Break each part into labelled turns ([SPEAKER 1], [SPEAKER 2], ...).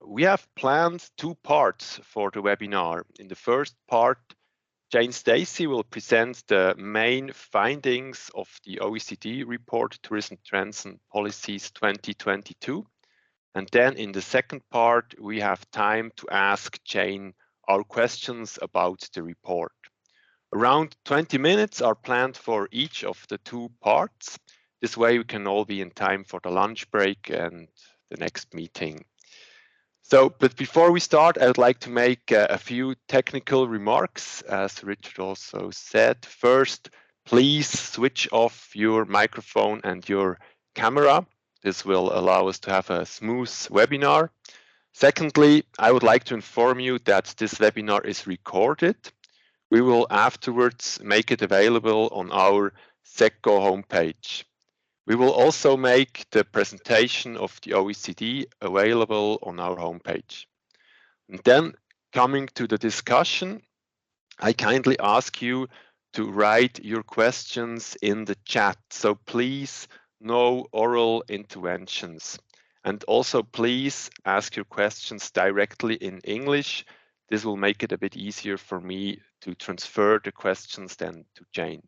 [SPEAKER 1] we have planned two parts for the webinar. In the first part, Jane Stacey will present the main findings of the OECD report, Tourism Trends and Policies 2022. And then in the second part, we have time to ask Jane our questions about the report. Around 20 minutes are planned for each of the two parts. This way we can all be in time for the lunch break and the next meeting. But before we start, I would like to make a few technical remarks, as Richard also said. First, please switch off your microphone and your camera. This will allow us to have a smooth webinar. Secondly, I would like to inform you that this webinar is recorded. We will afterwards make it available on our SECO homepage. We will also make the presentation of the OECD available on our homepage. And then coming to the discussion, I kindly ask you to write your questions in the chat. So please, no oral interventions. And also please ask your questions directly in English. This will make it a bit easier for me to transfer the questions then to Jane.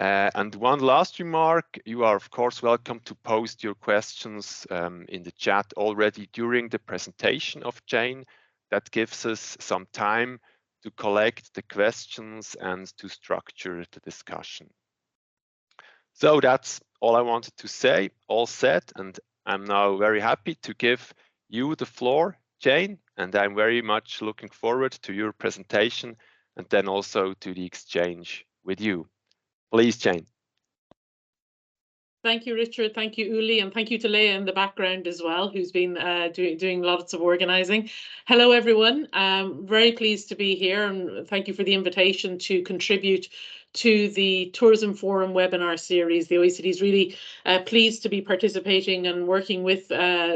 [SPEAKER 1] And one last remark, you are of course welcome to post your questions in the chat already during the presentation of Jane. That gives us some time to collect the questions and to structure the discussion. So that's all I wanted to say, all said, and I'm now very happy to give you the floor, Jane, and I'm very much looking forward to your presentation and then also to the exchange with you. Please, Jane.
[SPEAKER 2] Thank you, Richard. Thank you, Uli, and thank you to Leah in the background as well, who's been doing lots of organising. Hello, everyone. Very pleased to be here, and thank you for the invitation to contribute to the Tourism Forum webinar series. The OECD is really pleased to be participating and working with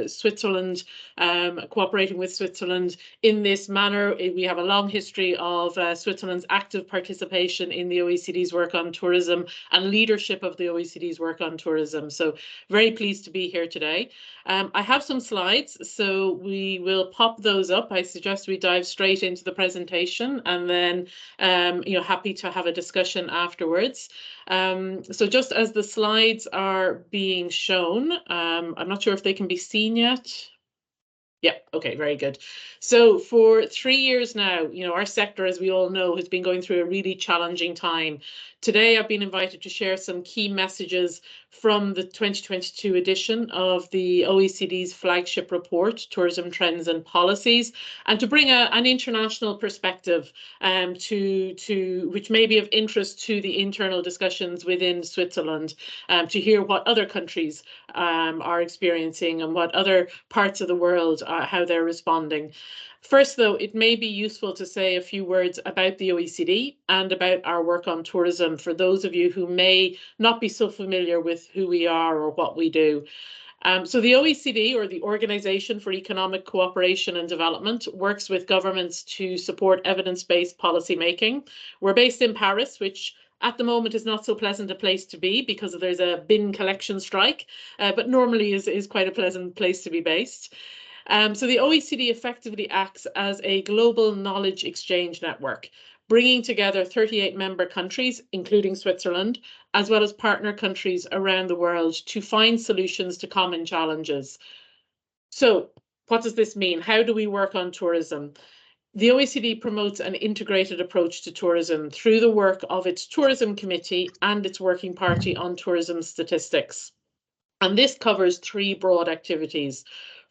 [SPEAKER 2] Switzerland, cooperating with Switzerland in this manner. We have a long history of Switzerland's active participation in the OECD's work on tourism and leadership of the OECD's work on tourism. So very pleased to be here today. I have some slides, so we will pop those up. I suggest we dive straight into the presentation and then happy to have a discussion afterwards. So just as the slides are being shown, I'm not sure if they can be seen yet. Yeah, okay, very good. So for 3 years now, our sector, as we all know, has been going through a really challenging time. Today, I've been invited to share some key messages from the 2022 edition of the OECD's flagship report, Tourism Trends and Policies, and to bring an international perspective which may be of interest to the internal discussions within Switzerland, to hear what other countries are experiencing and what other parts of the world how they're responding. First, though, it may be useful to say a few words about the OECD and about our work on tourism for those of you who may not be so familiar with who we are or what we do. So the OECD, or the Organization for Economic Cooperation and Development, works with governments to support evidence-based policy making. We're based in Paris, which at the moment is not so pleasant a place to be because there's a bin collection strike, but normally is quite a pleasant place to be based. So the OECD effectively acts as a global knowledge exchange network, bringing together 38 member countries, including Switzerland, as well as partner countries around the world to find solutions to common challenges. So what does this mean? How do we work on tourism? The OECD promotes an integrated approach to tourism through the work of its Tourism Committee and its Working Party on Tourism Statistics. And this covers 3 broad activities.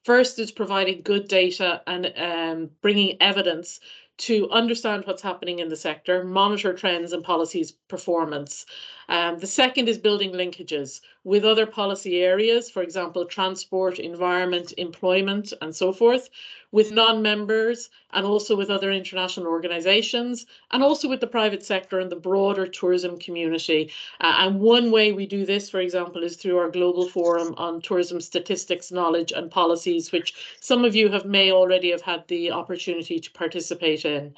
[SPEAKER 2] First is providing good data and bringing evidence to understand what's happening in the sector, monitor trends and policies performance. The second is building linkages with other policy areas, for example, transport, environment, employment, and so forth, with non-members and also with other international organizations, and also with the private sector and the broader tourism community. And one way we do this, for example, is through our Global Forum on Tourism Statistics, Knowledge and Policies, which some of you may already have had the opportunity to participate in.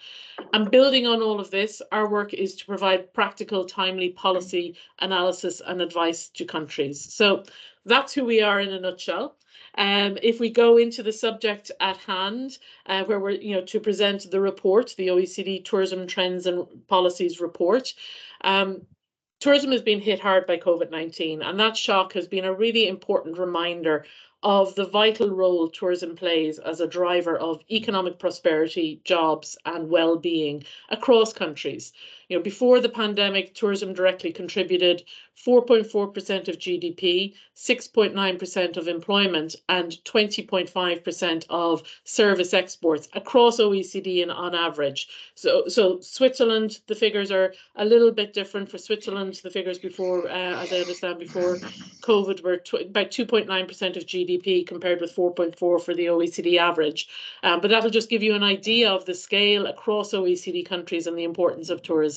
[SPEAKER 2] And building on all of this, our work is to provide practical, timely policy analysis and advice to countries. So that's who we are in a nutshell. If we go into the subject at hand, where we're to present the report, the OECD Tourism Trends and Policies report. Tourism has been hit hard by COVID-19, and that shock has been a really important reminder of the vital role tourism plays as a driver of economic prosperity, jobs, and well-being across countries. Before the pandemic, tourism directly contributed 4.4% of GDP, 6.9% of employment, and 20.5% of service exports across OECD and on average. So Switzerland, the figures are a little bit different. For Switzerland, the figures before, as I understand, before COVID were about 2.9% of GDP compared with 4.4% for the OECD average. But that'll just give you an idea of the scale across OECD countries and the importance of tourism.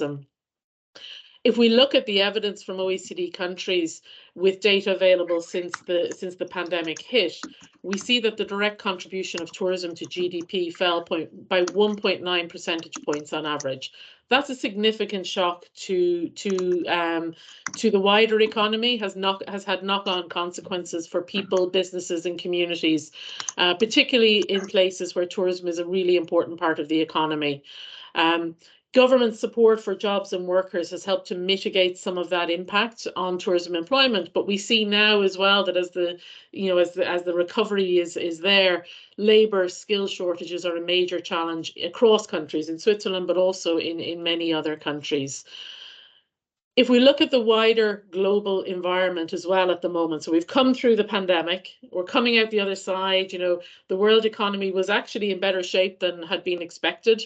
[SPEAKER 2] If we look at the evidence from OECD countries with data available since the pandemic hit, we see that the direct contribution of tourism to GDP fell by 1.9 percentage points on average. That's a significant shock to the wider economy, has had knock-on consequences for people, businesses, and communities, particularly in places where tourism is a really important part of the economy. Government support for jobs and workers has helped to mitigate some of that impact on tourism employment, but we see now as well that as the recovery is there, labour skill shortages are a major challenge across countries in Switzerland, but also in many other countries. If we look at the wider global environment as well at the moment, so we've come through the pandemic, we're coming out the other side, the world economy was actually in better shape than had been expected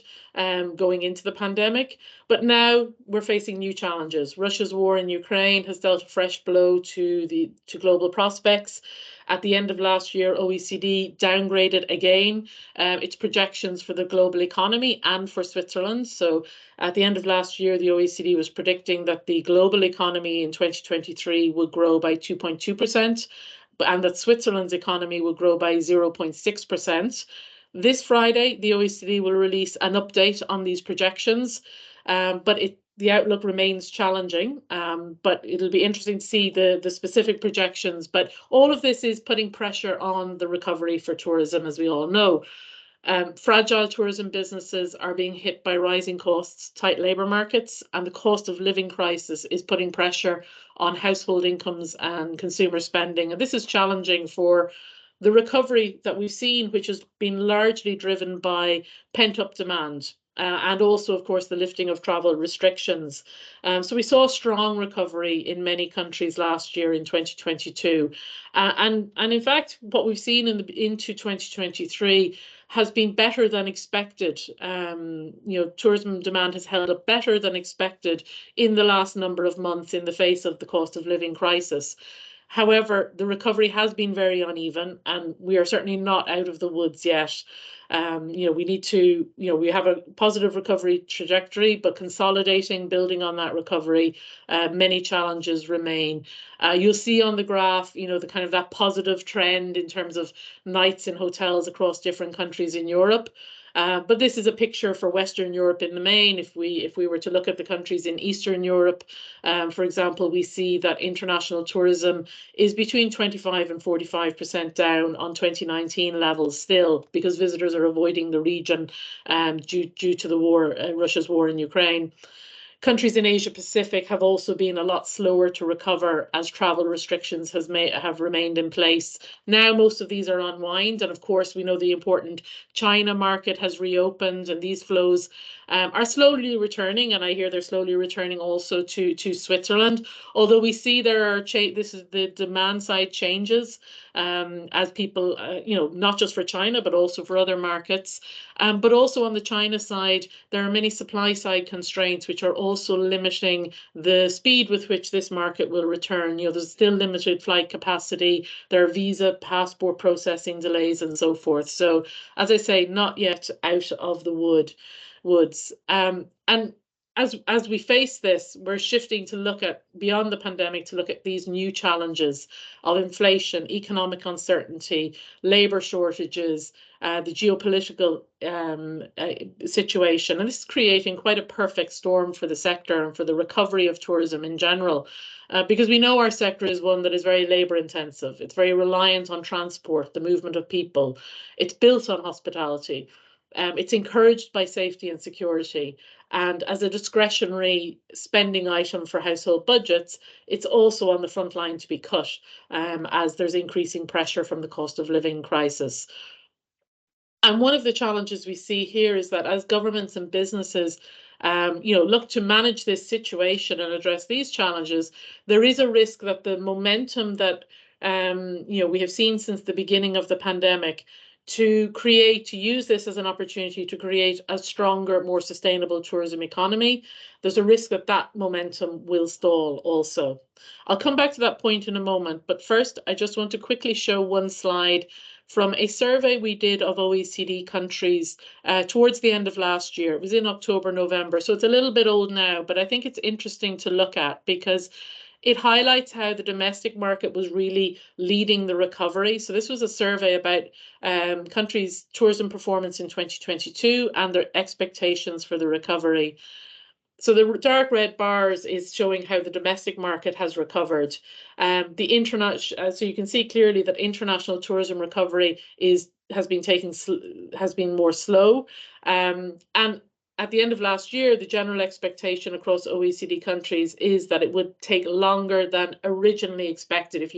[SPEAKER 2] going into the pandemic. But now we're facing new challenges. Russia's war in Ukraine has dealt a fresh blow to global prospects. At the end of last year, OECD downgraded again its projections for the global economy and for Switzerland. So at the end of last year, the OECD was predicting that the global economy in 2023 would grow by 2.2%, and that Switzerland's economy would grow by 0.6%. This Friday, the OECD will release an update on these projections, but the outlook remains challenging, but it'll be interesting to see the specific projections. But all of this is putting pressure on the recovery for tourism, as we all know. Fragile tourism businesses are being hit by rising costs, tight labour markets, and the cost of living crisis is putting pressure on household incomes and consumer spending. And this is challenging for the recovery that we've seen, which has been largely driven by pent-up demand. And also, of course, the lifting of travel restrictions. So we saw a strong recovery in many countries last year in 2022. And in fact, what we've seen into 2023 has been better than expected. Tourism demand has held up better than expected in the last number of months in the face of the cost of living crisis. However, the recovery has been very uneven, and we are certainly not out of the woods yet. We need to, we have a positive recovery trajectory, but consolidating, building on that recovery, many challenges remain. You'll see on the graph, the kind of that positive trend in terms of nights in hotels across different countries in Europe. But this is a picture for Western Europe in the main. If we were to look at the countries in Eastern Europe, for example, we see that international tourism is between 25 and 45% down on 2019 levels still, because visitors are avoiding the region due to the war, Russia's war in Ukraine. Countries in Asia Pacific have also been a lot slower to recover as travel restrictions have remained in place. Now most of these are unwind, and of course we know the important China market has reopened, and these flows are slowly returning, and I hear they're slowly returning also to Switzerland. Although we see there are this is the demand side changes as people, not just for China but also for other markets. But also on the China side, there are many supply side constraints which are also limiting the speed with which this market will return. There's still limited flight capacity. There are visa, passport processing delays, and so forth. So, as I say, not yet out of the woods. And as we face this, we're shifting to look at beyond the pandemic, to look at these new challenges of inflation, economic uncertainty, labour shortages, the geopolitical situation. And this is creating quite a perfect storm for the sector and for the recovery of tourism in general. Because we know our sector is one that is very labour intensive. It's very reliant on transport, the movement of people. It's built on hospitality. It's encouraged by safety and security. And as a discretionary spending item for household budgets, it's also on the front line to be cut as there's increasing pressure from the cost of living crisis. And one of the challenges we see here is that as governments and businesses look to manage this situation and address these challenges, there is a risk that the momentum that we have seen since the beginning of the pandemic to use this as an opportunity to create a stronger, more sustainable tourism economy, there's a risk that that momentum will stall also. I'll come back to that point in a moment, but first I just want to quickly show one slide from a survey we did of OECD countries towards the end of last year. It was in October, November, so it's a little bit old now, but I think it's interesting to look at because it highlights how the domestic market was really leading the recovery. So this was a survey about countries' tourism performance in 2022 and their expectations for the recovery. So the dark red bars is showing how the domestic market has recovered. So you can see clearly that international tourism recovery has been more slow. And at the end of last year, the general expectation across OECD countries is that it would take longer than originally expected. If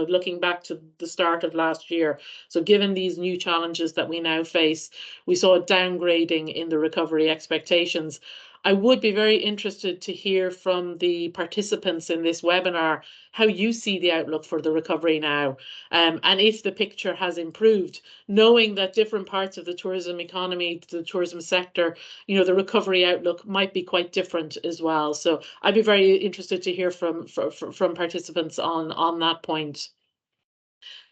[SPEAKER 2] looking back to the start of last year, so given these new challenges that we now face, we saw a downgrading in the recovery expectations. I would be very interested to hear from the participants in this webinar how you see the outlook for the recovery now, and if the picture has improved, knowing that different parts of the tourism economy, the tourism sector, the recovery outlook might be quite different as well. So I'd be very interested to hear from participants on that point.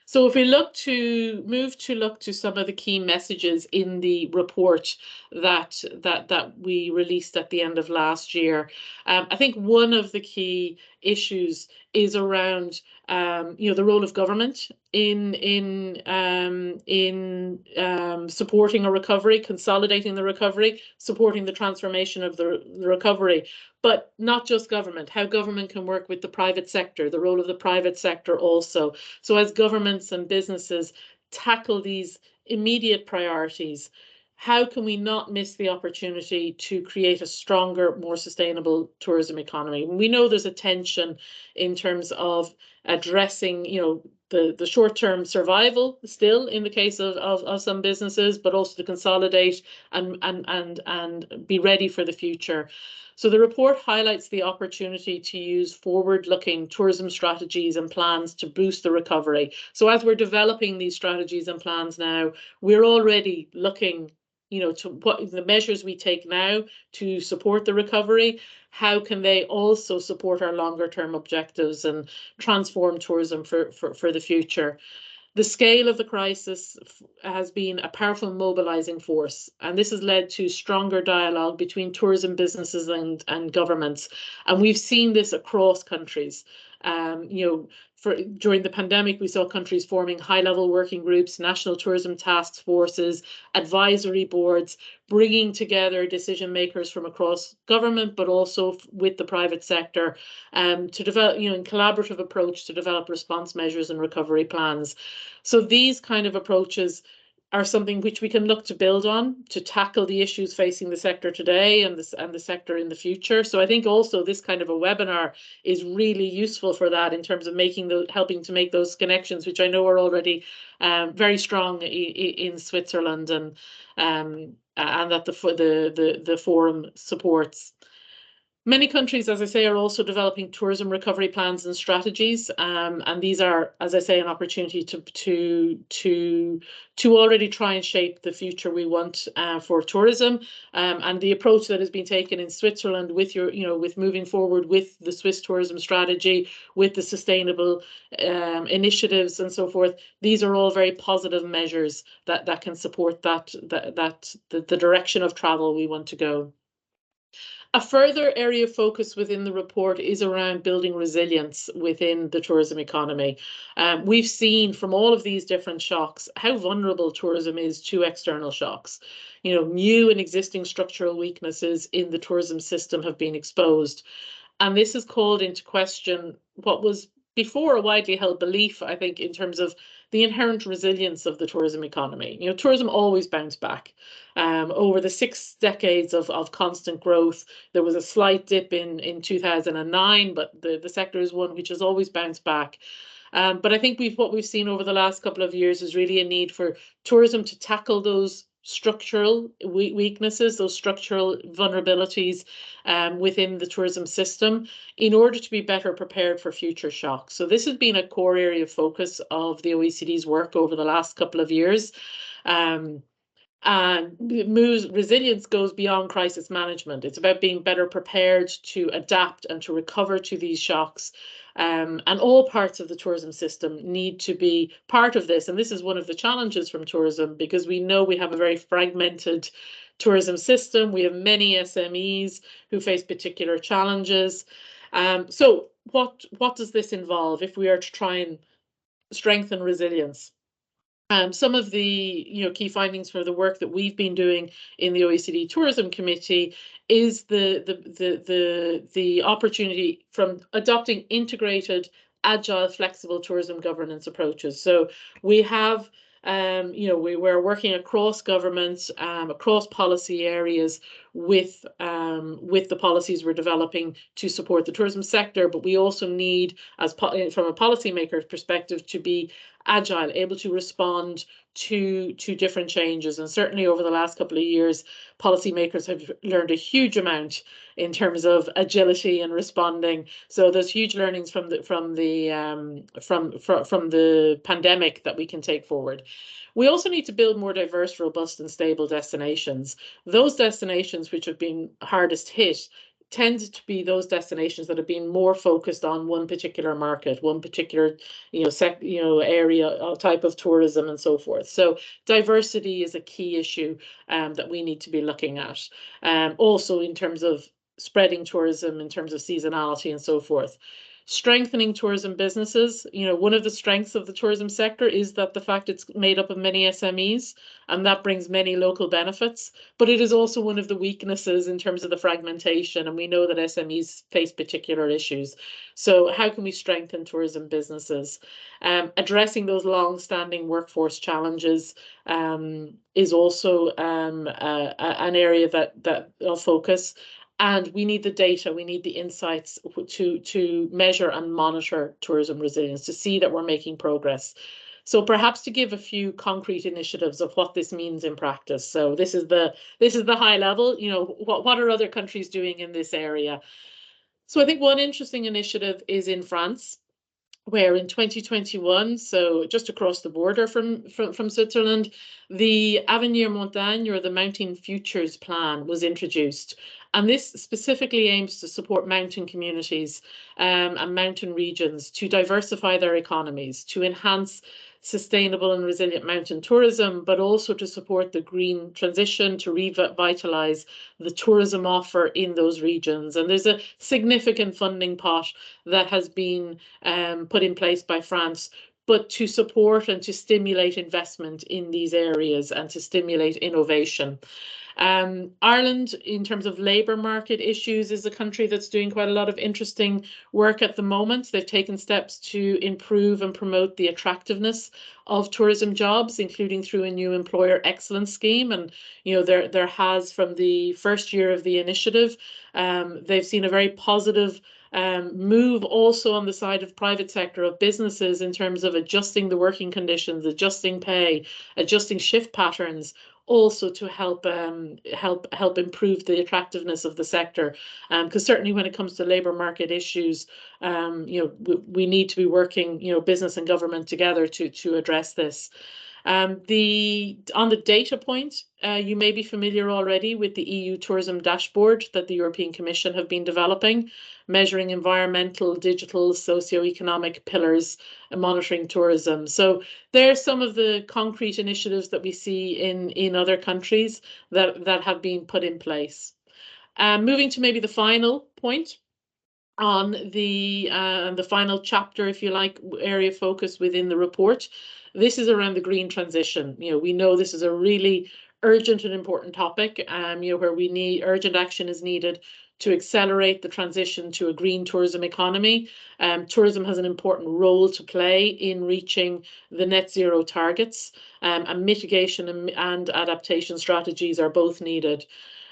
[SPEAKER 2] So if we look to some of the key messages in the report that we released at the end of last year, I think one of the key issues is around the role of government in supporting a recovery, consolidating the recovery, supporting the transformation of the recovery. But not just government, how government can work with the private sector, the role of the private sector also. So as governments and businesses tackle these immediate priorities, how can we not miss the opportunity to create a stronger, more sustainable tourism economy? We know there's a tension in terms of addressing, the short-term survival still in the case of some businesses, but also to consolidate and be ready for the future. So the report highlights the opportunity to use forward-looking tourism strategies and plans to boost the recovery. So as we're developing these strategies and plans now, we're already looking, to what the measures we take now to support the recovery, how can they also support our longer-term objectives and transform tourism for the future. The scale of the crisis has been a powerful mobilizing force, and this has led to stronger dialogue between tourism businesses and governments. And we've seen this across countries. During the pandemic, we saw countries forming high-level working groups, national tourism task forces, advisory boards, bringing together decision makers from across government, but also with the private sector, to develop, in collaborative approach to develop response measures and recovery plans. So these kind of approaches are something which we can look to build on to tackle the issues facing the sector today and the sector in the future. So I think also this kind of a webinar is really useful for that in terms of helping to make those connections, which I know are already very strong in Switzerland and that the forum supports. Many countries, as I say, are also developing tourism recovery plans and strategies, and these are, as I say, an opportunity to already try and shape the future we want for tourism. And the approach that has been taken in Switzerland with moving forward with the Swiss tourism strategy, with the sustainable initiatives and so forth, these are all very positive measures that can support the direction of travel we want to go. A further area of focus within the report is around building resilience within the tourism economy. We've seen from all of these different shocks how vulnerable tourism is to external shocks. You know, new and existing structural weaknesses in the tourism system have been exposed. And this has called into question what was before a widely held belief, I think, in terms of the inherent resilience of the tourism economy. You know, tourism always bounced back. Over the 6 decades of constant growth, there was a slight dip in 2009, but the sector is one which has always bounced back. But I think what we've seen over the last couple of years is really a need for tourism to tackle those structural weaknesses, those structural vulnerabilities within the tourism system in order to be better prepared for future shocks. So this has been a core area of focus of the OECD's work over the last couple of years. And resilience goes beyond crisis management. It's about being better prepared to adapt and to recover to these shocks. And all parts of the tourism system need to be part of this. And this is one of the challenges from tourism, because we know we have a very fragmented tourism system. We have many SMEs who face particular challenges. So what does this involve if we are to try and strengthen resilience? Some of the key findings for the work that we've been doing in the OECD Tourism Committee is the opportunity from adopting integrated, agile, flexible tourism governance approaches. So we have we're working across governments, across policy areas with the policies we're developing to support the tourism sector, but we also need, from a policymaker's perspective, to be agile, able to respond to different changes. And certainly over the last couple of years, policymakers have learned a huge amount in terms of agility and responding. So there's huge learnings from the pandemic that we can take forward. We also need to build more diverse, robust, and stable destinations. Those destinations which have been hardest hit tend to be those destinations that have been more focused on one particular market, one particular area, type of tourism, and so forth. So diversity is a key issue that we need to be looking at. Also in terms of spreading tourism, in terms of seasonality and so forth. Strengthening tourism businesses. One of the strengths of the tourism sector is that the fact it's made up of many SMEs, and that brings many local benefits, but it is also one of the weaknesses in terms of the fragmentation, and we know that SMEs face particular issues. So how can we strengthen tourism businesses? Addressing those long-standing workforce challenges is also an area that of focus. And we need the data, we need the insights to measure and monitor tourism resilience, to see that we're making progress. So perhaps to give a few concrete initiatives of what this means in practice. So this is the high level. What are other countries doing in this area? So I think one interesting initiative is in France, where in 2021, so just across the border from Switzerland, the Avenir Montagne, or the Mountain Futures Plan, was introduced. And this specifically aims to support mountain communities and mountain regions to diversify their economies, to enhance sustainable and resilient mountain tourism, but also to support the green transition, to revitalize the tourism offer in those regions. And there's a significant funding pot that has been put in place by France, but to support and to stimulate investment in these areas and to stimulate innovation. Ireland, in terms of labour market issues, is a country that's doing quite a lot of interesting work at the moment. They've taken steps to improve and promote the attractiveness of tourism jobs, including through a new employer excellence scheme. And there has, from the first year of the initiative, they've seen a very positive move also on the side of private sector, of businesses, in terms of adjusting the working conditions, adjusting pay, adjusting shift patterns, also to help improve the attractiveness of the sector. Because certainly when it comes to labour market issues, we need to be working, business and government together to address this. On the data point, you may be familiar already with the EU tourism dashboard that the European Commission have been developing, measuring environmental, digital, socio-economic pillars and monitoring tourism. So there are some of the concrete initiatives that we see in other countries that have been put in place. Moving to maybe the final point on the final chapter, if you like, area of focus within the report. This is around the green transition. We know this is a really urgent and important topic, where urgent action is needed to accelerate the transition to a green tourism economy. Tourism has an important role to play in reaching the net zero targets, and mitigation and adaptation strategies are both needed.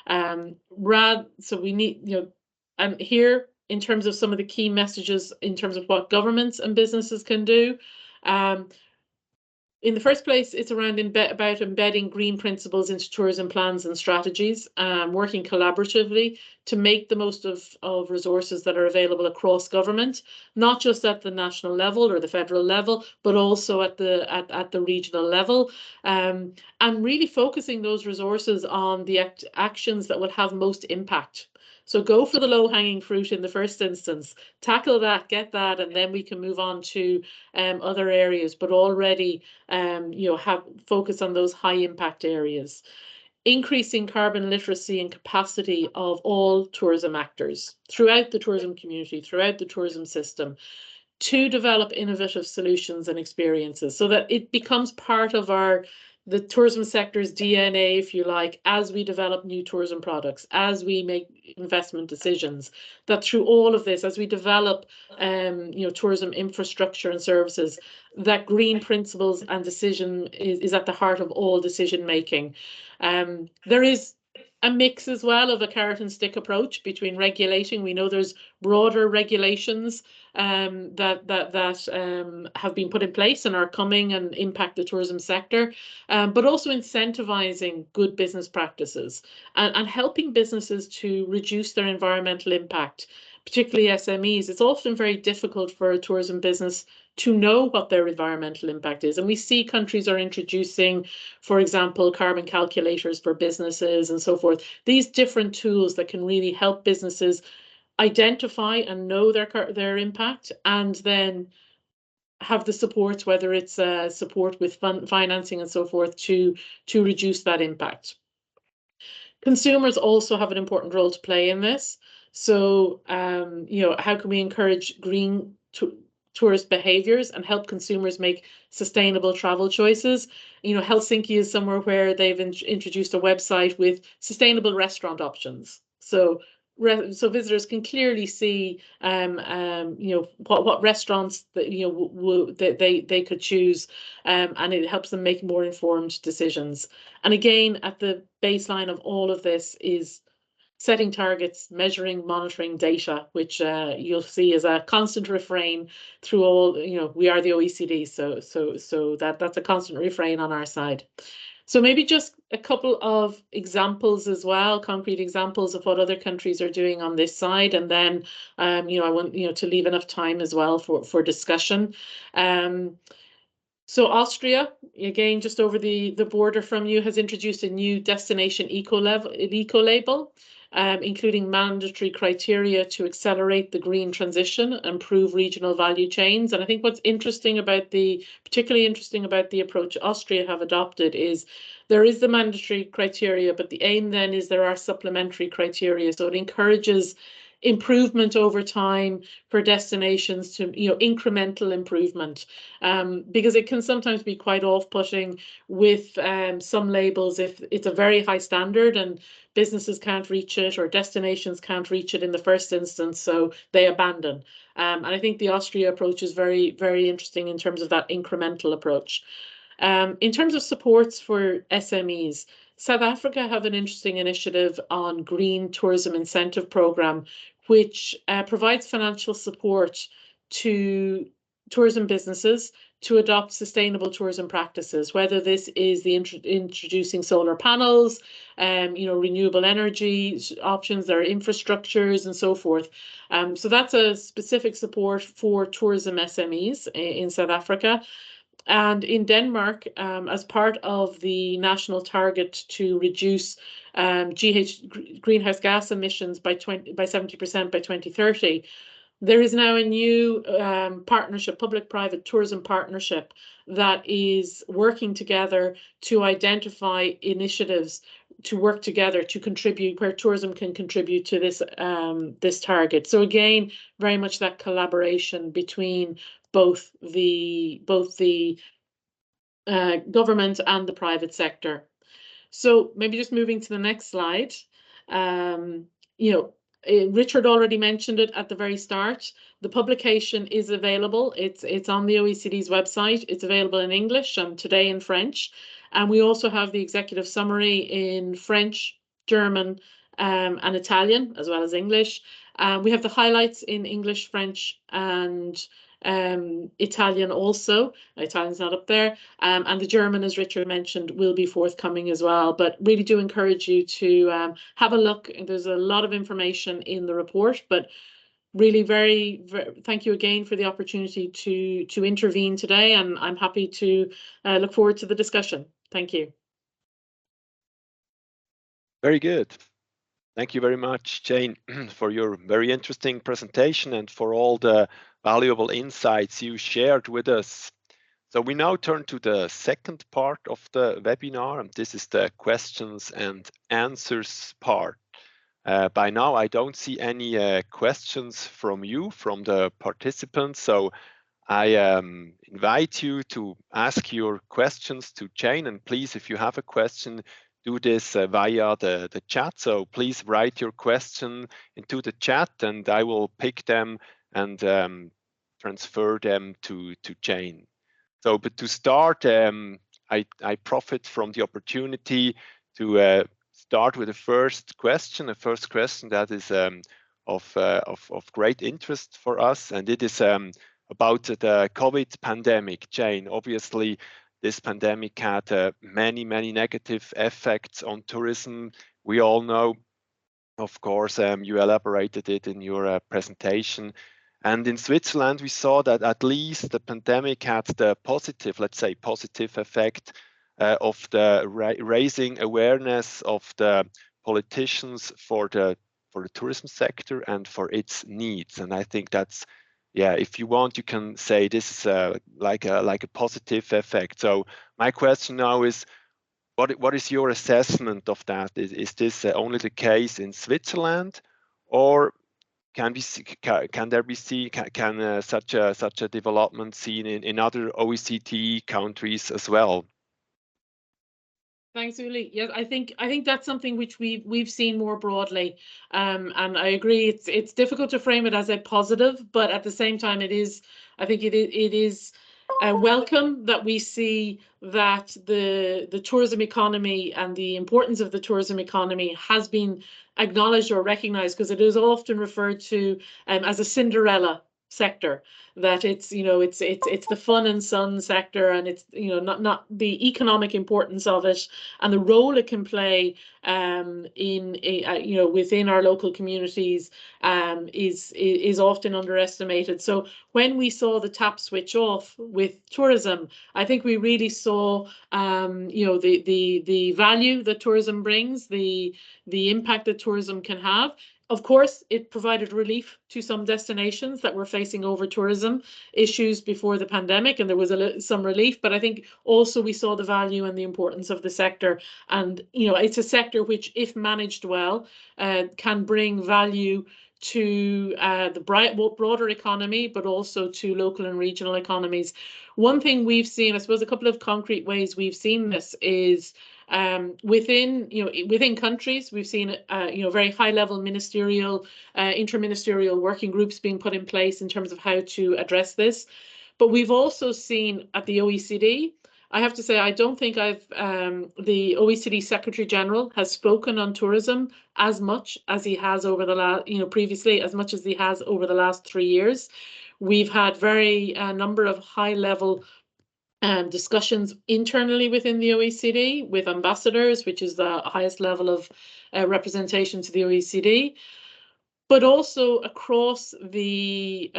[SPEAKER 2] So we need, and here, in terms of some of the key messages in terms of what governments and businesses can do. In the first place, it's around about embedding green principles into tourism plans and strategies, working collaboratively to make the most of resources that are available across government, not just at the national level or the federal level, but also at the regional level, and really focusing those resources on the actions that will have most impact. So go for the low-hanging fruit in the first instance, tackle that, get that, and then we can move on to other areas, but already have focus on those high impact areas. Increasing carbon literacy and capacity of all tourism actors throughout the tourism community, throughout the tourism system, to develop innovative solutions and experiences so that it becomes part of the tourism sector's DNA, if you like, as we develop new tourism products, as we make investment decisions, that through all of this, as we develop tourism infrastructure and services, that green principles and decision is at the heart of all decision making. There is a mix as well of a carrot and stick approach between regulating. We know there's broader regulations that have been put in place and are coming and impact the tourism sector, but also incentivizing good business practices and helping businesses to reduce their environmental impact, particularly SMEs. It's often very difficult for a tourism business to know what their environmental impact is. And we see countries are introducing, for example, carbon calculators for businesses and so forth. These different tools that can really help businesses identify and know their impact, and then have the support, whether it's support with financing and so forth, to reduce that impact. Consumers also have an important role to play in this. So, how can we encourage green tourist behaviors and help consumers make sustainable travel choices? Helsinki is somewhere where they've introduced a website with sustainable restaurant options. So visitors can clearly see, what restaurants that they could choose, and it helps them make more informed decisions. And again, at the baseline of all of this is setting targets, measuring, monitoring data, which you'll see is a constant refrain through all. We are the OECD, so that's a constant refrain on our side. So maybe just a couple of examples as well, concrete examples of what other countries are doing on this side, and then I want to leave enough time as well for discussion. So Austria, again, just over the border from you, has introduced a new destination eco label, including mandatory criteria to accelerate the green transition, improve regional value chains. And I think what's particularly interesting about the approach Austria have adopted is there is the mandatory criteria, but the aim then is there are supplementary criteria. So it encourages improvement over time for destinations to, incremental improvement, because it can sometimes be quite off-putting with some labels if it's a very high standard and businesses can't reach it or destinations can't reach it in the first instance, so they abandon. And I think the Austria approach is very, very interesting in terms of that incremental approach. In terms of supports for SMEs, South Africa have an interesting initiative on Green Tourism Incentive Programme, which provides financial support to tourism businesses to adopt sustainable tourism practices, whether this is the introducing solar panels, renewable energy options, their infrastructures and so forth. So that's a specific support for tourism SMEs in South Africa. And in Denmark, as part of the national target to reduce greenhouse gas emissions by 70% by 2030, there is now a new partnership, public-private tourism partnership, that is working together to identify initiatives work together to contribute, where tourism can contribute to this this target. So again, very much that collaboration between both the government and the private sector. So maybe just moving to the next slide. You know, Richard already mentioned it at the very start. The publication is available. It's on the OECD's website. It's available in English and today in French. And we also have the executive summary in French, German, and Italian, as well as English. We have the highlights in English, French, and Italian also. Italian's not up there. And the German, as Richard mentioned, will be forthcoming as well. But really do encourage you to have a look. There's a lot of information in the report, but really very thank you again for the opportunity to intervene today. And I'm happy to look forward to the discussion. Thank you.
[SPEAKER 1] Very good. Thank you very much, Jane, for your very interesting presentation and for all the valuable insights you shared with us. So we now turn to the second part of the webinar, and this is the questions and answers part. By now, I don't see any questions from you, from the participants, so I invite you to ask your questions to Jane, and please, if you have a question, do this via the chat. So please write your question into the chat and I will pick them and transfer them to Jane. So, but to start, I profit from the opportunity to start with the first question. The first question that is of great interest for us, and it is about the COVID pandemic. Jane, obviously, this pandemic had many negative effects on tourism. We all know, of course, you elaborated it in your presentation. And in Switzerland, we saw that at least the pandemic had the positive, let's say, positive effect of the raising awareness of the politicians for the tourism sector and for its needs. And I think that's, yeah, if you want, you can say this is like a positive effect. So my question now is, what is your assessment of that? Is this only the case in Switzerland, or can there be such a development seen in other OECD countries as well?
[SPEAKER 2] Thanks, Uli. Yes, I think that's something which we've seen more broadly, and I agree. It's difficult to frame it as a positive, but at the same time, it is. I think it is welcome that we see that the tourism economy and the importance of the tourism economy has been acknowledged or recognized, because it is often referred to as a Cinderella sector, that it's it's the fun and sun sector, and it's not the economic importance of it and the role it can play in within our local communities is often underestimated. So when we saw the tap switch off with tourism, I think we really saw the value that tourism brings, the impact that tourism can have. Of course, it provided relief to some destinations that were facing over-tourism issues before the pandemic, and there was some relief. But I think also we saw the value and the importance of the sector. And, it's a sector which, if managed well, can bring value to the broader economy, but also to local and regional economies. One thing we've seen, I suppose a couple of concrete ways we've seen this is within countries, we've seen very high level ministerial, interministerial working groups being put in place in terms of how to address this. But we've also seen at the OECD, I have to say, I don't think the OECD Secretary General has spoken on tourism as much as he has over the last, previously, as much as he has over the last 3 years. We've had a number of high level discussions internally within the OECD with ambassadors, which is the highest level of representation to the OECD, but also across the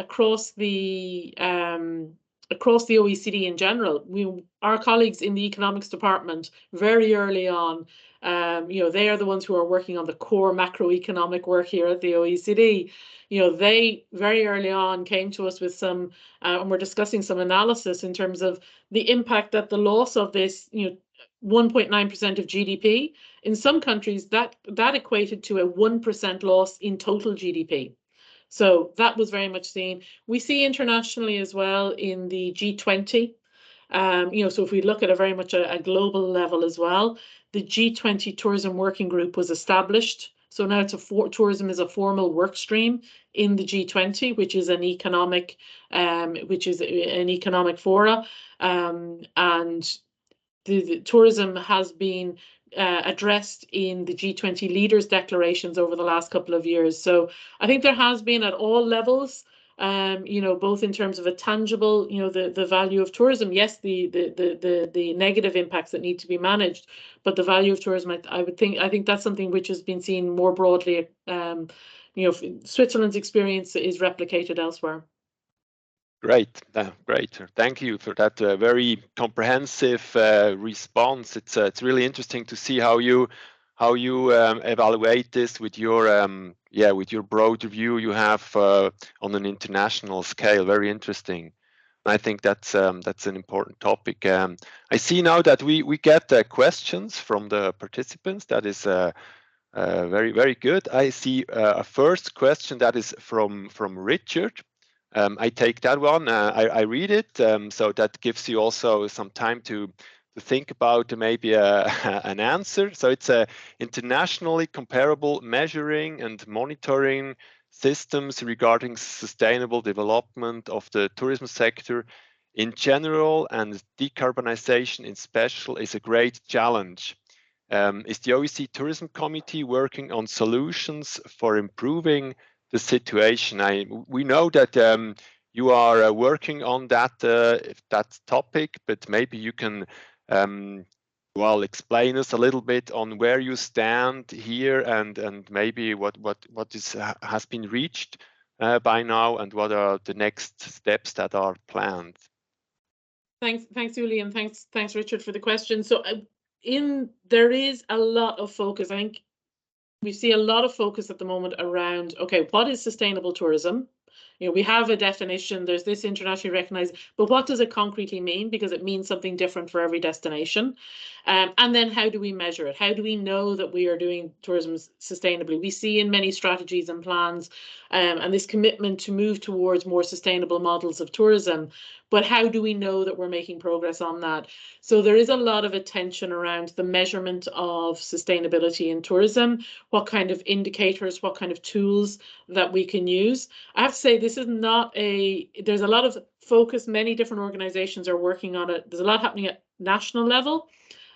[SPEAKER 2] OECD in general. Our colleagues in the economics department very early on, they are the ones who are working on the core macroeconomic work here at the OECD. They very early on came to us with some, and we're discussing some analysis in terms of the impact that the loss of this, 1.9% of GDP. In some countries, that equated to a 1% loss in total GDP. So that was very much seen. We see internationally as well in the G20. So if we look at a very much a global level as well, the G20 Tourism Working Group was established. So now tourism is a formal work stream in the G20, which is an economic fora, and the tourism has been addressed in the G20 leaders' declarations over the last couple of years. So I think there has been at all levels, both in terms of a tangible, the value of tourism. Yes, the negative impacts that need to be managed, but the value of tourism, I think that's something which has been seen more broadly. Switzerland's experience is replicated elsewhere.
[SPEAKER 1] Great, great. Thank you for that very comprehensive response. It's really interesting to see how you evaluate this with your broader view you have on an international scale. Very interesting. I think that's an important topic. I see now that we get questions from the participants. That is very, very good. I see a first question that is from Richard. I take that one. I read it, so that gives you also some time to think about maybe an answer. So it's internationally comparable measuring and monitoring systems regarding sustainable development of the tourism sector in general and decarbonization in special is a great challenge. Is the OECD Tourism Committee working on solutions for improving the situation? We know that you are working on that topic, but maybe you can explain us a little bit on where you stand here and maybe what has been reached by now and what are the next steps that are planned.
[SPEAKER 2] Thanks, Uli, and thanks, Richard, for the question. So there is a lot of focus. I think we see a lot of focus at the moment around, okay, what is sustainable tourism? We have a definition, there's this internationally recognized, but what does it concretely mean? Because it means something different for every destination. And then how do we measure it? How do we know that we are doing tourism sustainably? We see in many strategies and plans and this commitment to move towards more sustainable models of tourism. But how do we know that we're making progress on that? So there is a lot of attention around the measurement of sustainability in tourism, what kind of indicators, what kind of tools that we can use. I have to say, this is not there's a lot of focus. Many different organizations are working on it. There's a lot happening at national level.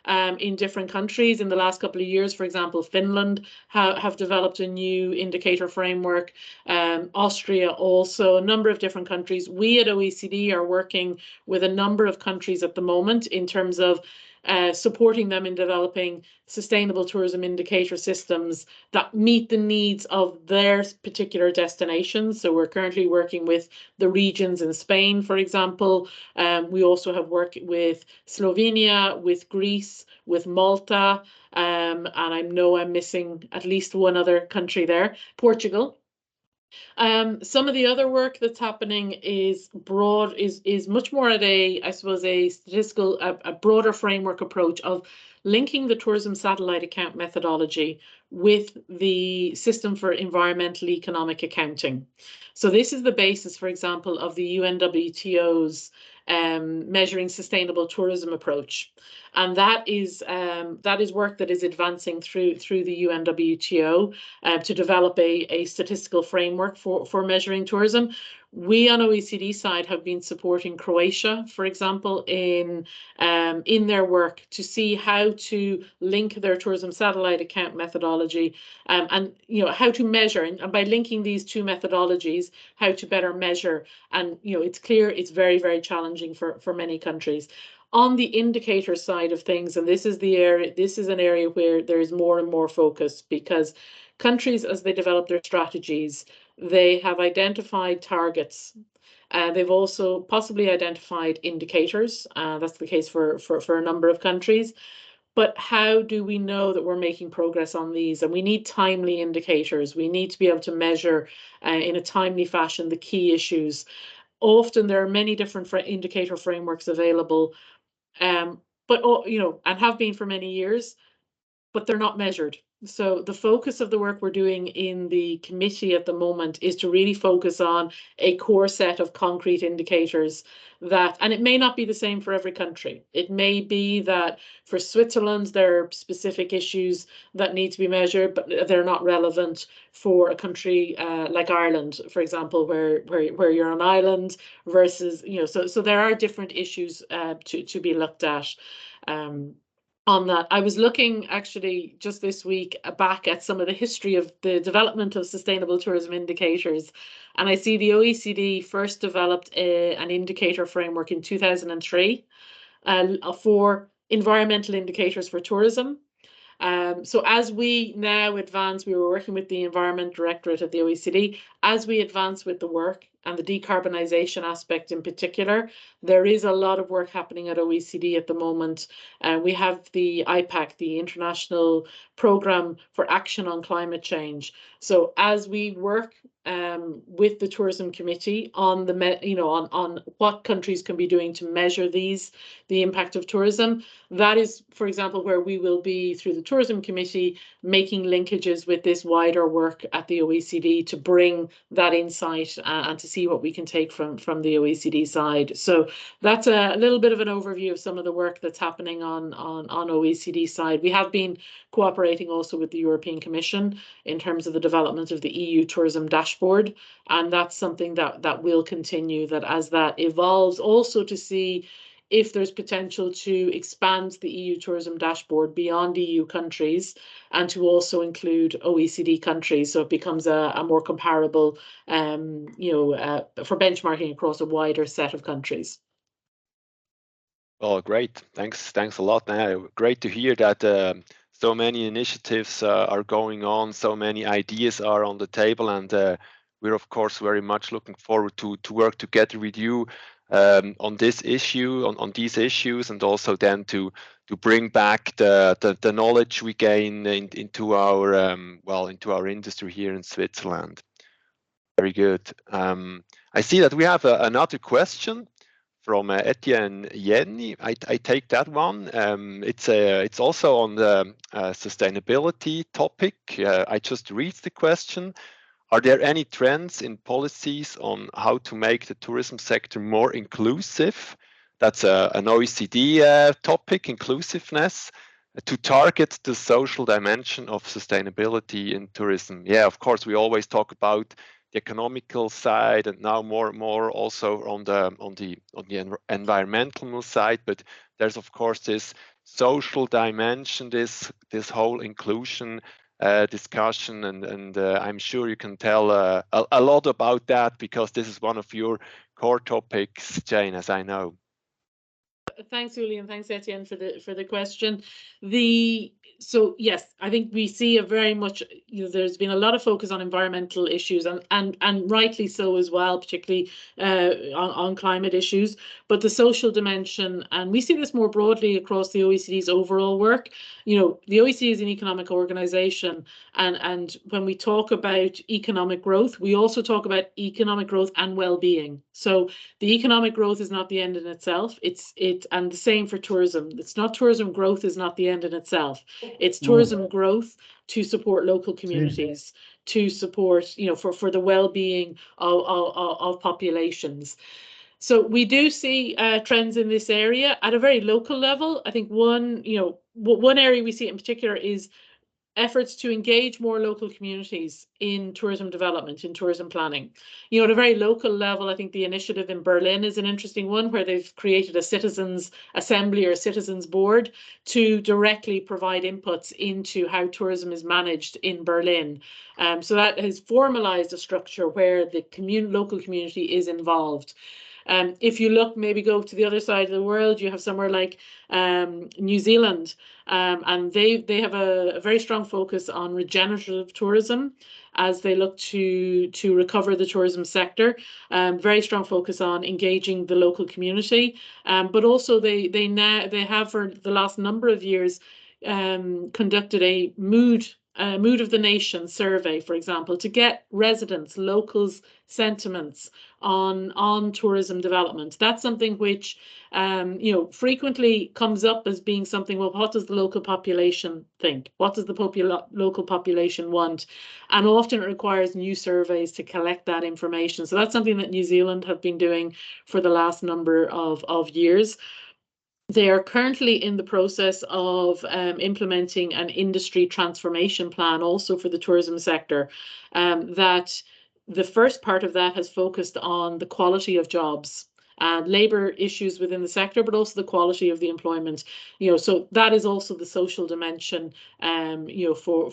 [SPEAKER 2] In different countries in the last couple of years. For example, Finland have developed a new indicator framework, Austria also, a number of different countries. We at OECD are working with a number of countries at the moment in terms of supporting them in developing sustainable tourism indicator systems that meet the needs of their particular destinations. So we're currently working with the regions in Spain, for example. We also have worked with Slovenia, with Greece, with Malta, and I know I'm missing at least one other country there, Portugal. Some of the other work that's happening is much more at a statistical, a broader framework approach of linking the tourism satellite account methodology with the system for environmental economic accounting. So this is the basis, for example, of the UNWTO's measuring sustainable tourism approach. And that is work that is advancing through the UNWTO to develop a statistical framework for measuring tourism. We on OECD side have been supporting Croatia, for example, in their work to see how to link their tourism satellite account methodology and how to measure, and by linking these two methodologies, how to better measure. And it's clear it's very, very challenging for many countries. On the indicator side of things, and this is an area where there is more and more focus, because countries, as they develop their strategies, they have identified targets. They've also possibly identified indicators. That's the case for a number of countries. But how do we know that we're making progress on these? And we need timely indicators. We need to be able to measure in a timely fashion the key issues. Often there are many different indicator frameworks available. but and have been for many years, but they're not measured. So the focus of the work we're doing in the committee at the moment is to really focus on a core set of concrete indicators that, and it may not be the same for every country. It may be that for Switzerland, there are specific issues that need to be measured, but they're not relevant for a country like Ireland, for example, where you're an island versus, so there are different issues to be looked at. On that. I was looking actually just this week back at some of the history of the development of sustainable tourism indicators. And I see the OECD first developed an indicator framework in 2003 for environmental indicators for tourism. So as we now advance, we were working with the Environment Directorate at the OECD, as we advance with the work and the decarbonisation aspect in particular, there is a lot of work happening at OECD at the moment. We have the IPAC, the International Programme for Action on Climate Change. So as we work with the Tourism Committee on on what countries can be doing to measure the impact of tourism, that is, for example, where we will be, through the Tourism Committee, making linkages with this wider work at the OECD to bring that insight and to see what we can take from the OECD side. So that's a little bit of an overview of some of the work that's happening on OECD side. We have been cooperating also with the European Commission in terms of the development of the EU Tourism Dashboard, and that's something that will continue, that as that evolves, also to see if there's potential to expand the EU Tourism Dashboard beyond EU countries and to also include OECD countries, so it becomes a more comparable, for benchmarking across a wider set of countries.
[SPEAKER 1] Oh, great. Thanks a lot. Great to hear that so many initiatives are going on, so many ideas are on the table, and we're of course very much looking forward to work together with you on this issue, on these issues, and also then to bring back the knowledge we gain into our into our industry here in Switzerland. Very good. I see that we have another question from Etienne Yenny. I take that one. It's also on the sustainability topic. I just read the question. Are there any trends in policies on how to make the tourism sector more inclusive? That's an OECD topic, inclusiveness, to target the social dimension of sustainability in tourism. Yeah, of course, we always talk about the economical side, and now more also on the environmental side. But there's of course this social dimension, this whole inclusion discussion, and I'm sure you can tell a lot about that, because this is one of your core topics, Jane, as I know.
[SPEAKER 2] Thanks, Uli, and thanks, Etienne, for the question. So yes, I think we see a very much, there's been a lot of focus on environmental issues, and rightly so as well, particularly on climate issues, but the social dimension, and we see this more broadly across the OECD's overall work. The OECD is an economic organization, and when we talk about economic growth, we also talk about economic growth and well-being. So the economic growth is not the end in itself. And the same for tourism. It's not tourism growth is not the end in itself. It's tourism growth to support local communities, to support, for the well-being of populations. So we do see trends in this area at a very local level. I think one area we see in particular is efforts to engage more local communities in tourism development, in tourism planning. At a very local level, I think the initiative in Berlin is an interesting one, where they've created a citizens assembly or citizens board to directly provide inputs into how tourism is managed in Berlin. So that has formalized a structure where the local community is involved. If you look, maybe go to the other side of the world, you have somewhere like New Zealand, and they have a very strong focus on regenerative tourism as they look to recover the tourism sector. Very strong focus on engaging the local community, but also they have for the last number of years conducted a mood Mood of the Nation survey, for example, to get residents, locals' sentiments on tourism development. That's something which frequently comes up as being something. Well, what does the local population think? What does the local population want? And often it requires new surveys to collect that information. So that's something that New Zealand have been doing for the last number of years. They are currently in the process of implementing an industry transformation plan also for the tourism sector. That the first part of that has focused on the quality of jobs and labour issues within the sector, but also the quality of the employment. So that is also the social dimension, for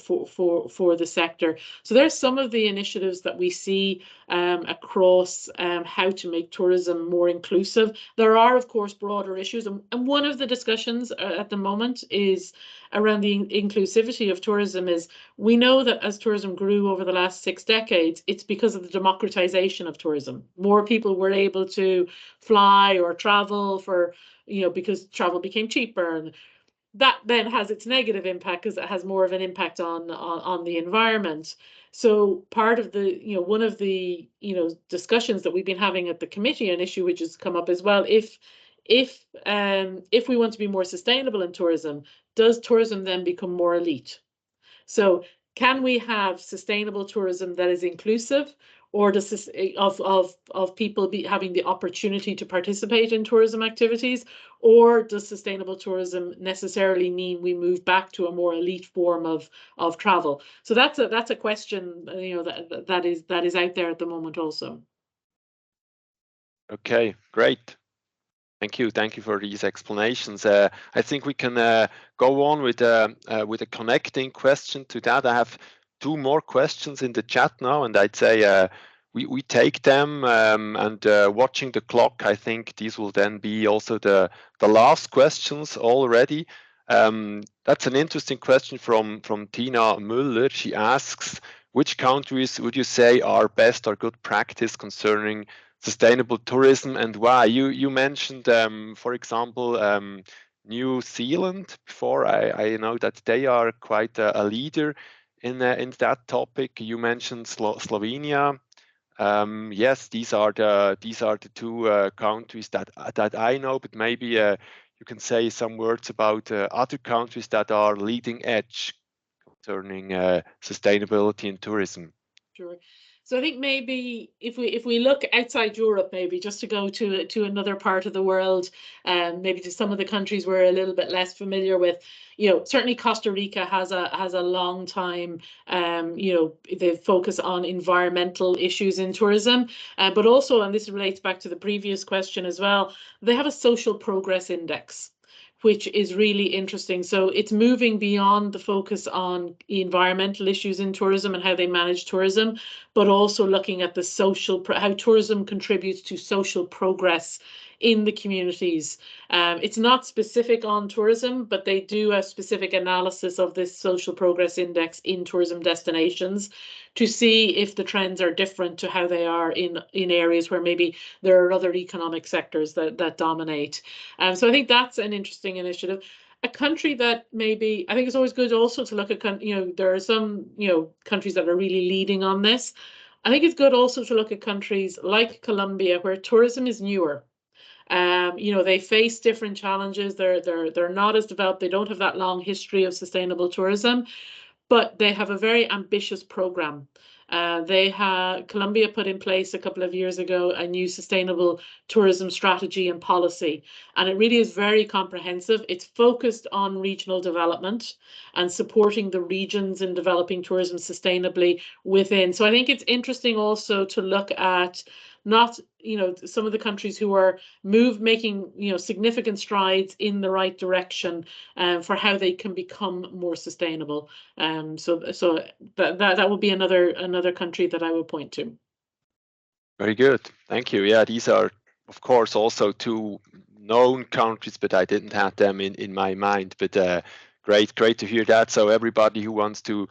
[SPEAKER 2] the sector. So there's some of the initiatives that we see across how to make tourism more inclusive. There are, of course, broader issues, and one of the discussions at the moment is around the inclusivity of tourism. Is we know that as tourism grew over the last 6 decades, it's because of the democratization of tourism. More people were able to fly or travel because travel became cheaper, and that then has its negative impact because it has more of an impact on the environment. So part of the, one of the, discussions that we've been having at the committee, an issue which has come up as well, if we want to be more sustainable in tourism, does tourism then become more elite? So can we have sustainable tourism that is inclusive, or does this of people having the opportunity to participate in tourism activities, or does sustainable tourism necessarily mean we move back to a more elite form of travel? So that's a question that is out there at the moment also.
[SPEAKER 1] Okay, great. Thank you for these explanations. I think we can go on with a connecting question to that. I have 2 more questions in the chat now, and I'd say we take them, and watching the clock, I think these will then be also the last questions already. That's an interesting question from Tina Müller. She asks, which countries would you say are best or good practice concerning sustainable tourism, and why? You mentioned, for example, New Zealand before. I know that they are quite a leader in that topic. You mentioned Slovenia. Yes, these are the 2 countries that I know, but maybe you can say some words about other countries that are leading edge concerning sustainability in tourism.
[SPEAKER 2] Sure. So I think maybe if we look outside Europe, maybe just to go to another part of the world, and maybe to some of the countries we're a little bit less familiar with, certainly Costa Rica has a long time, they focus on environmental issues in tourism, but also, and this relates back to the previous question as well, they have a social progress index, which is really interesting. So it's moving beyond the focus on environmental issues in tourism and how they manage tourism, but also looking at the how tourism contributes to social progress in the communities. It's not specific on tourism, but they do a specific analysis of this social progress index in tourism destinations to see if the trends are different to how they are in areas where maybe there are other economic sectors that dominate. So I think that's an interesting initiative. A country that maybe, I think it's always good also to look at, there are some, countries that are really leading on this. I think it's good also to look at countries like Colombia, where tourism is newer. They face different challenges. They're not as developed. They don't have that long history of sustainable tourism, but they have a very ambitious program. Colombia put in place a couple of years ago a new sustainable tourism strategy and policy, and it really is very comprehensive. It's focused on regional development and supporting the regions in developing tourism sustainably within. So I think it's interesting also to look at not, some of the countries who are making, significant strides in the right direction for how they can become more sustainable. So that would be another country that I would point to.
[SPEAKER 1] Very good. Thank you. Yeah, these are, of course, also 2 known countries, but I didn't have them in my mind. But great to hear that. So everybody who wants to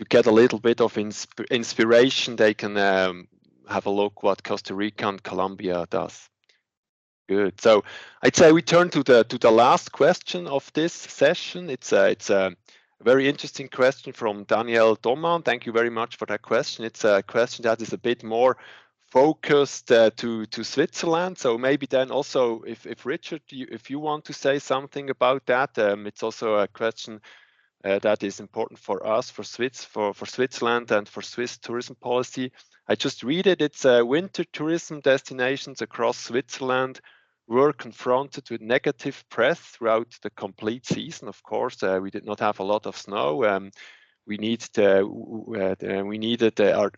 [SPEAKER 1] get a little bit of inspiration, they can have a look what Costa Rica and Colombia does. Good. So I'd say we turn to the last question of this session. It's a A very interesting question from Daniel Doman. Thank you very much for that question. It's a question that is a bit more focused to Switzerland. So maybe then also, if Richard, if you want to say something about that, it's also a question that is important for us, for Switzerland and for Swiss tourism policy. I just read it. It's winter tourism destinations across Switzerland were confronted with negative press throughout the complete season. Of course, we did not have a lot of snow. We needed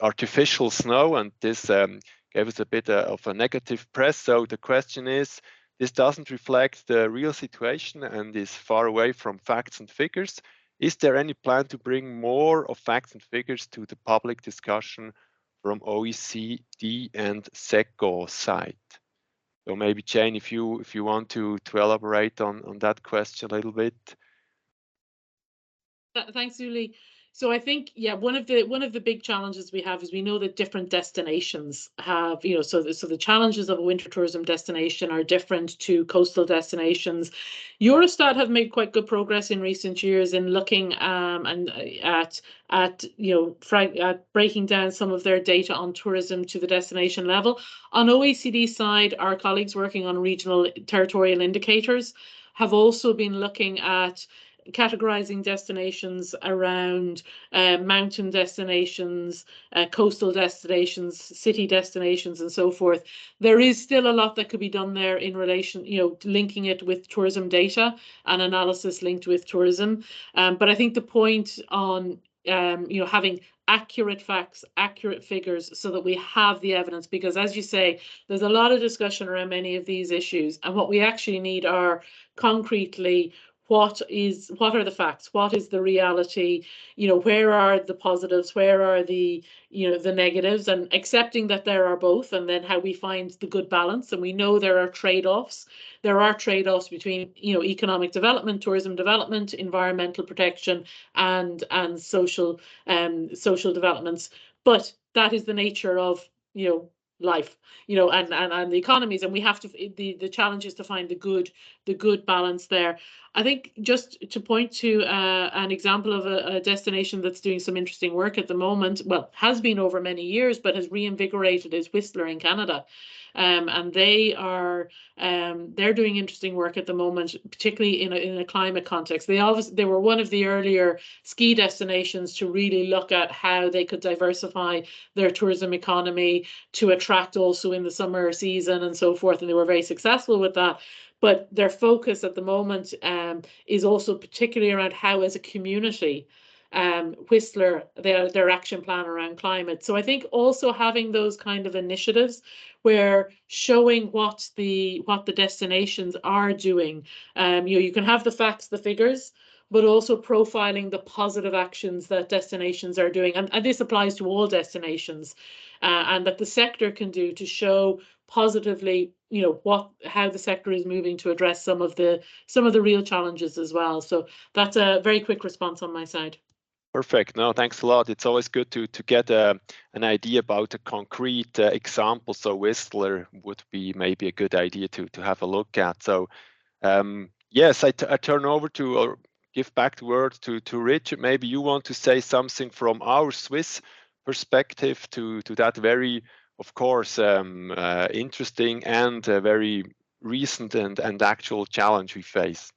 [SPEAKER 1] artificial snow, and this gave us a bit of a negative press. So the question is, this doesn't reflect the real situation and is far away from facts and figures. Is there any plan to bring more of facts and figures to the public discussion from OECD and SECO side? So maybe Jane, if you want to elaborate on that question a little bit.
[SPEAKER 2] Thanks, Uli. So I think, yeah, one of the big challenges we have is we know that different destinations have, so the challenges of a winter tourism destination are different to coastal destinations. Eurostat have made quite good progress in recent years in looking at breaking down some of their data on tourism to the destination level. On OECD side, our colleagues working on regional territorial indicators have also been looking at categorizing destinations around mountain destinations, coastal destinations, city destinations, and so forth. There is still a lot that could be done there in relation, linking it with tourism data and analysis linked with tourism. But I think the point on having accurate facts, accurate figures, so that we have the evidence, because as you say, there's a lot of discussion around many of these issues, and what we actually need are concretely what are the facts, what is the reality, where are the positives, where are the the negatives, and accepting that there are both, and then how we find the good balance. And we know there are trade-offs between economic development, tourism development, environmental protection, and social developments. But that is the nature of life, and the economies, and we have to, the challenge is to find the good balance there. I think just to point to an example of a destination that's doing some interesting work at the moment, well, has been over many years, but has reinvigorated, is Whistler in Canada. And they're doing interesting work at the moment, particularly in a climate context. They were one of the earlier ski destinations to really look at how they could diversify their tourism economy to attract also in the summer season and so forth, and they were very successful with that. But their focus at the moment is also particularly around how, as a community, Whistler, their action plan around climate. So I think also having those kind of initiatives where showing what the destinations are doing, you can have the facts, the figures, but also profiling the positive actions that destinations are doing, and this applies to all destinations, and that the sector can do to show positively, how the sector is moving to address some of the real challenges as well. So that's a very quick response on my side.
[SPEAKER 1] Perfect. No, thanks a lot. It's always good to get an idea about a concrete example. So Whistler would be maybe a good idea to have a look at. So yes, I turn over to, or give back the word to Richard. Maybe you want to say something from our Swiss perspective to that very, of course, interesting and very recent and actual challenge we face.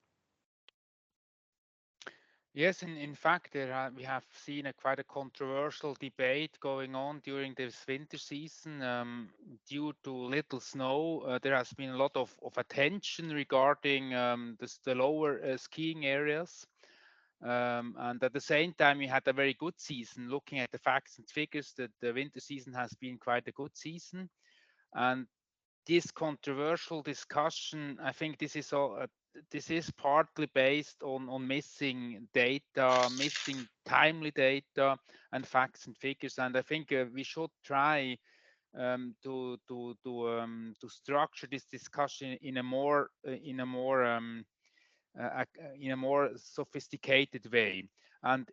[SPEAKER 3] Yes, in fact, we have seen quite a controversial debate going on during this winter season. Due to little snow, there has been a lot of attention regarding the lower skiing areas. And at the same time, we had a very good season. Looking at the facts and figures, that the winter season has been quite a good season. And this controversial discussion, I think this is partly based on missing data, missing timely data and facts and figures. And I think we should try to structure this discussion in a more sophisticated way. And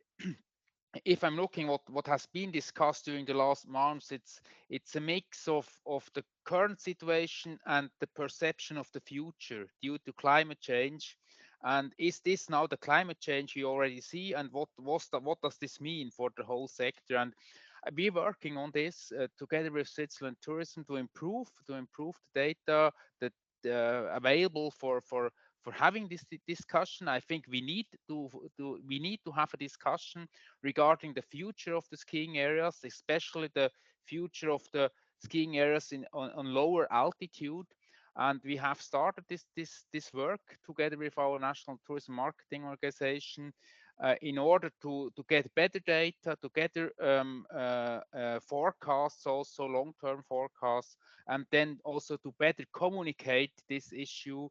[SPEAKER 3] if I'm looking what has been discussed during the last months, it's a mix of the current situation and the perception of the future due to climate change. And is this now the climate change we already see? And what does this mean for the whole sector? And we're working on this together with Switzerland Tourism to improve the data that available for having this discussion. I think we need to have a discussion regarding the future of the skiing areas, especially the future of the skiing areas on lower altitude. And we have started this work together with our national tourism marketing organization in order to get better data, to get forecasts, also long-term forecasts, and then also to better communicate this issue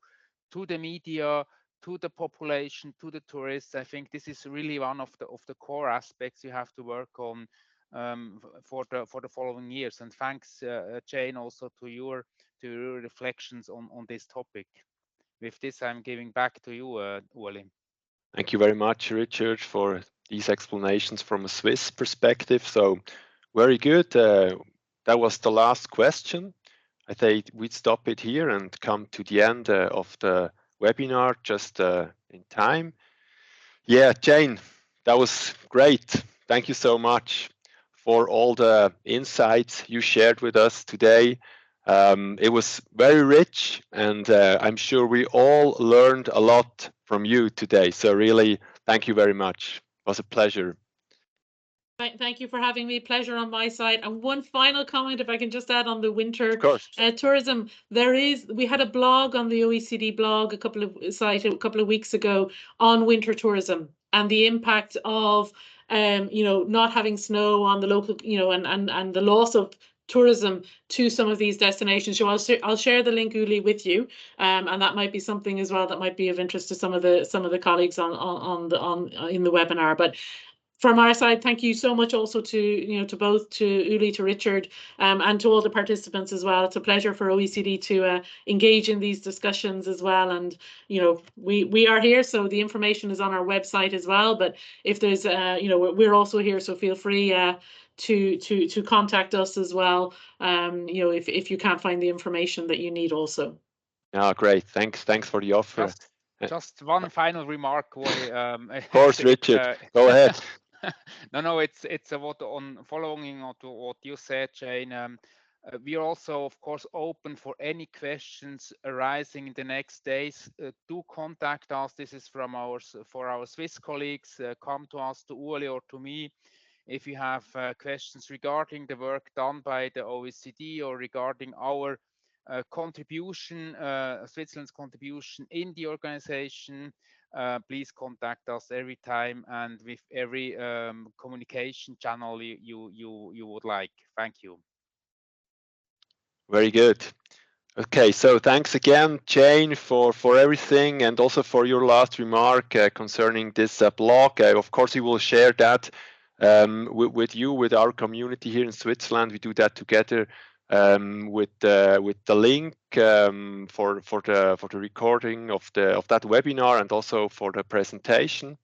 [SPEAKER 3] to the media, to the population, to the tourists. I think this is really one of the core aspects you have to work on for the following years. And thanks, Jane, also to your reflections on this topic. With this, I'm giving back to you, Uli.
[SPEAKER 1] Thank you very much, Richard, for these explanations from a Swiss perspective. So very good. That was the last question. I think we'd stop it here and come to the end of the webinar just in time. Yeah, Jane, that was great. Thank you so much for all the insights you shared with us today. It was very rich, and I'm sure we all learned a lot from you today. So really, thank you very much. It was a pleasure.
[SPEAKER 2] Thank you for having me. Pleasure on my side. And one final comment, if I can just add on the winter tourism. We had a blog on the OECD blog a couple of weeks ago on winter tourism and the impact of not having snow on the local, and the loss of tourism to some of these destinations. So I'll share the link, Uli, with you, and that might be something as well that might be of interest to some of the colleagues in the webinar. But from our side, thank you so much also to Uli, to Richard, and to all the participants as well. It's a pleasure for OECD to engage in these discussions as well. And we are here, so the information is on our website as well. But if there's we're also here, so feel free to contact us as well. If you can't find the information that you need also.
[SPEAKER 1] Oh, great. Thanks for the offer.
[SPEAKER 3] Just one final remark, Wally.
[SPEAKER 1] Of course, Richard. Go ahead.
[SPEAKER 3] No, it's about following on to what you said, Jane. We are also, of course, open for any questions arising in the next days. Do contact us. This is for our Swiss colleagues. Come to us, to Uli or to me, if you have questions regarding the work done by the OECD or regarding our contribution, Switzerland's contribution in the organization. Please contact us every time and with every communication channel you would like. Thank you.
[SPEAKER 1] Very good. Okay, so thanks again, Jane, for everything, and also for your last remark concerning this blog. Of course, we will share that with our community here in Switzerland. We do that together with the link for the recording of that webinar and also for the presentation,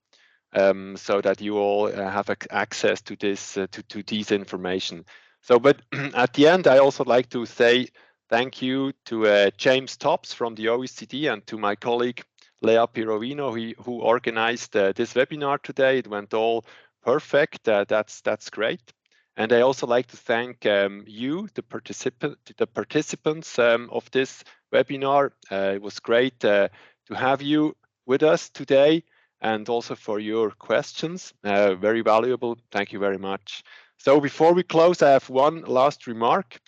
[SPEAKER 1] so that you all have access to this to these information. So, but at the end, I also like to say thank you to James Tops from the OECD and to my colleague Lea Pirovino, who organized this webinar today. It went all perfect. That's great. And I also like to thank you, the participants of this webinar. It was great to have you with us today, and also for your questions. Very valuable. Thank you very much. So before we close, I have one last remark.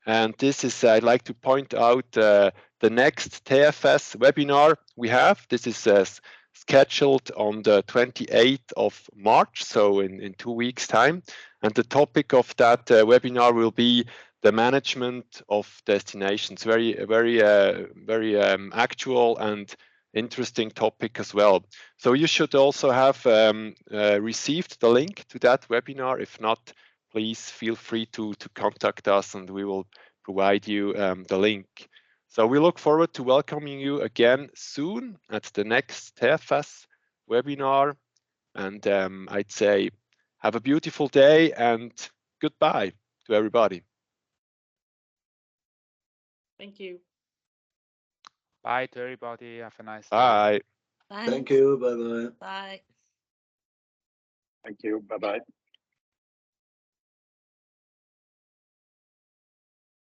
[SPEAKER 1] And this is, I'd like to point out the next TFS webinar we have. This is scheduled on the 28th of March, so in 2 weeks' time. And the topic of that webinar will be the management of destinations. Very actual and interesting topic as well. So you should also have received the link to that webinar. If not, please feel free to contact us and we will provide you the link. So we look forward to welcoming you again soon at the next TFS webinar. And I'd say have a beautiful day and goodbye to everybody.
[SPEAKER 2] Thank you.
[SPEAKER 3] Bye to everybody. Have a nice day.
[SPEAKER 1] Bye.
[SPEAKER 4] Thanks.
[SPEAKER 5] Thank you. Bye bye.
[SPEAKER 4] Bye.
[SPEAKER 6] Thank you. Bye bye.